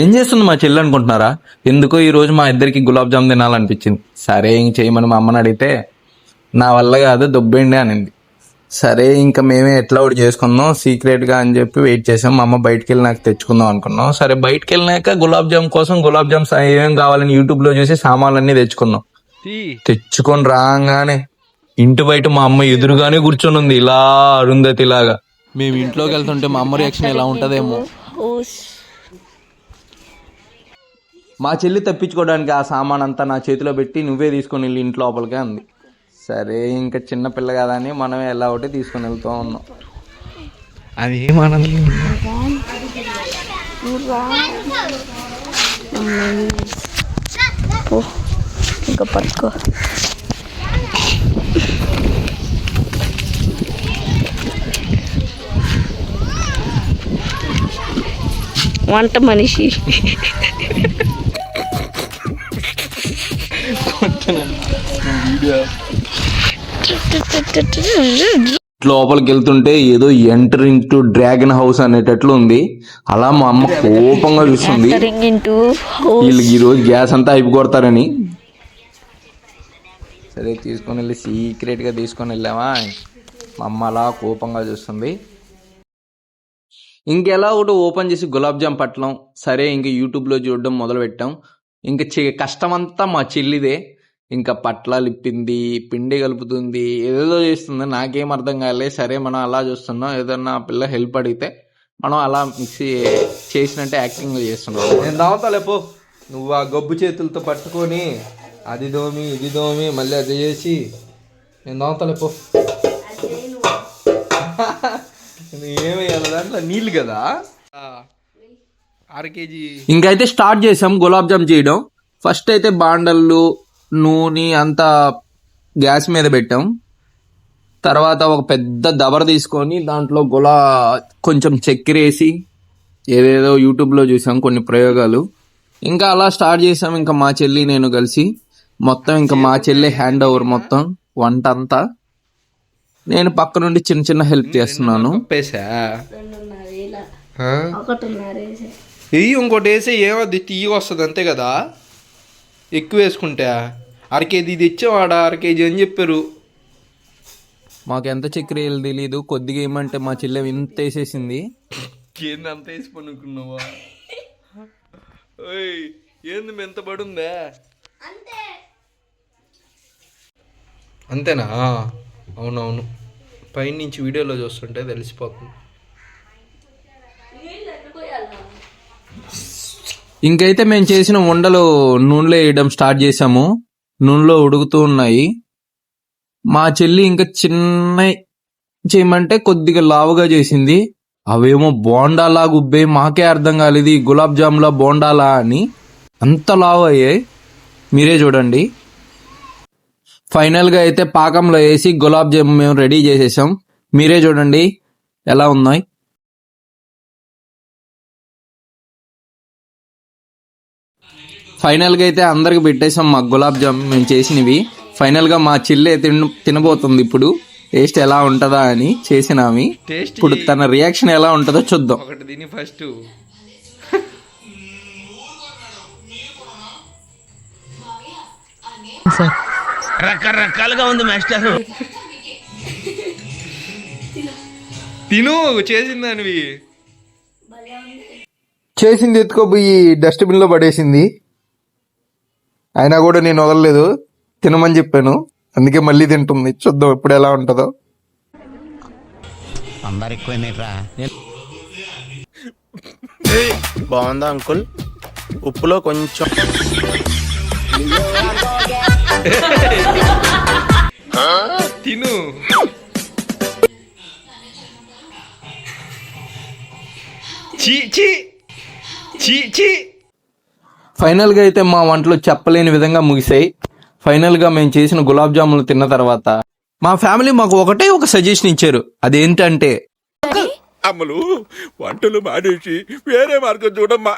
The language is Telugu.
ఏం చేస్తుంది మా చెల్లి అనుకుంటున్నారా? ఎందుకో ఈ రోజు మా ఇద్దరికి గులాబ్ జామ్ తినాలనిపించింది. సరే ఇంక చేయమని మా అమ్మని అడిగితే నా వల్ల కాదు దొబ్బేండి అనింది. సరే ఇంకా మేమే ఎట్లా ఒకటి చేసుకుందాం సీక్రెట్గా అని చెప్పి వెయిట్ చేసాం. మా అమ్మ బయటకు వెళ్ళి నాకు తెచ్చుకుందాం అనుకున్నాం. సరే బయటకు వెళ్ళినాక గులాబ్ జామ్ కోసం గులాబ్ జామ్స్ ఏమేం కావాలని యూట్యూబ్లో చూసి సామాన్లన్నీ తెచ్చుకున్నాం. తెచ్చుకొని రాగానే ఇంటి బయట మా అమ్మ ఎదురుగానే కూర్చొని ఉంది, ఇలా అరుంధతి లాగా. మేము ఇంట్లోకి వెళ్తుంటే మా అమ్మ రియాక్షన్ ఎలా ఉంటుందేమో. మా చెల్లి తప్పించుకోవడానికి ఆ సామాన్ అంతా నా చేతిలో పెట్టి నువ్వే తీసుకొని వెళ్ళి ఇంట్లో లోపలికే అంది. సరే ఇంకా చిన్న పిల్ల కదా అని మనమే ఎలా ఒకటి తీసుకొని వెళ్తూ ఉన్నాం. అది ఏమన్నది ఇంకా పట్టుకో. వంట మనిషి లోపలికి వెళ్తుంటే ఏదో ఎంటరింగ్ టు డ్రాగన్ హౌస్ అనేటట్లు ఉంది. అలా మా అమ్మ కోపంగా చూస్తుంది, వీళ్ళకి ఈ రోజు గ్యాస్ అంతా అయిపోగొడతారని. సరే తీసుకొని వెళ్ళి సీక్రెట్ గా తీసుకొని వెళ్ళామా, మా అమ్మ అలా కోపంగా చూస్తుంది. ఇంకెలా ఒకటి ఓపెన్ చేసి గులాబ్ జామ్ పట్టడం. సరే ఇంక యూట్యూబ్లో చూడడం మొదలు పెట్టాం. ఇంక కష్టమంతా మా చెల్లిదే. ఇంకా పట్లాలు ఇప్పింది, పిండి కలుపుతుంది, ఏదేదో చేస్తుంది, నాకేం అర్థం కాలే. సరే మనం అలా చూస్తున్నాం, ఏదన్నా పిల్ల హెల్ప్ అడిగితే మనం అలా మిక్సీ చేసినట్టే యాక్టింగ్ చేస్తున్నాం. నేను దావతాలేపో, నువ్వు ఆ గబ్బు చేతులతో పట్టుకొని అది దోమి ఇది దోమి మళ్ళీ అది చేసి నేను దావతాలేపో. ఏమయ్యాలి దాంట్లో నీళ్ళు కదా. 6 kg ఇంకైతే స్టార్ట్ చేసాం గులాబ్ జామ్ చేయడం. ఫస్ట్ అయితే బాండళ్ళు నూనె అంతా గ్యాస్ మీద పెట్టాం. తర్వాత ఒక పెద్ద దబర తీసుకొని దాంట్లో కొంచెం చక్కెర వేసి ఏదేదో యూట్యూబ్లో చూసాం కొన్ని ప్రయోగాలు. ఇంకా అలా స్టార్ట్ చేసాం. ఇంకా మా చెల్లి నేను కలిసి మొత్తం ఇంకా మా చెల్లి హ్యాండ్ ఓవర్ మొత్తం వంట అంతా. నేను పక్క నుండి చిన్న చిన్న హెల్ప్ చేస్తున్నాను. ఇంకోటి వేసి ఏమది తీయ వస్తుంది అంతే కదా. ఎక్కువ వేసుకుంటా 1/2 kg తెచ్చేవాడ 1/2 kg అని చెప్పారు. మాకు ఎంత చక్కెర వేయాలి తెలీదు, కొద్దిగా ఏమంటే మా చెల్లె ఇంత వేసేసింది. ఏంది అంత వేసి పనుకున్నావా? ఏంది ఎంత పడుందా? అంతేనా? అవునవును, పైనుంచి వీడియోలో చూస్తుంటే తెలిసిపోతుంది. ఇంకైతే మేము చేసిన ఉండలు నూనెలో వేయడం స్టార్ట్ చేసాము. నూనెలో ఉడుకుతూ ఉన్నాయి. మా చెల్లి ఇంకా చిన్న చేయమంటే కొద్దిగా లావుగా చేసింది. అవేమో బోండాలా గుబ్బే, మాకే అర్థం కాలేదు ఈ గులాబ్ జాములా బోండాలా అని. అంత లావు అయ్యాయి, మీరే చూడండి. ఫైనల్గా అయితే పాకంలో వేసి గులాబ్ జామ్ మేము రెడీ చేసేసాం. మీరే చూడండి ఎలా ఉన్నాయి. ఫైనల్గా అయితే అందరికి పెట్టేసాం మా గులాబ్ జామ్ మేము చేసినవి. ఫైనల్గా మా చెల్లె తినబోతుంది ఇప్పుడు. టేస్ట్ ఎలా ఉంటుందా అని చేసినామి. ఇప్పుడు తన రియాక్షన్ ఎలా ఉంటుందో చూద్దాం. ఒకటి దీని ఫస్ట్ రకరకాలుగా ఉంది మాస్టర్. తిను చేసిందానివి. చేసింది ఎత్తుకోపోయి డస్ట్బిన్ లో పడేసింది. అయినా కూడా నేను వదలలేదు, తినమని చెప్పాను. అందుకే మళ్ళీ తింటుంది. చూద్దాం ఇప్పుడు ఎలా ఉంటుందో. బాగుందా అంకుల్? ఉప్పులో కొంచెం తిను. ఫైనల్ గా అయితే మా వంటలు చెప్పలేని విధంగా ముగిసాయి. ఫైనల్ గా మేము చేసిన గులాబ్ జాములు తిన్న తర్వాత మా ఫ్యామిలీ మాకు ఒకటే ఒక సజెషన్ ఇచ్చారు. అదేంటంటే, అమ్మలు వంటలు మానేసి వేరే మార్గం చూడమ్మా.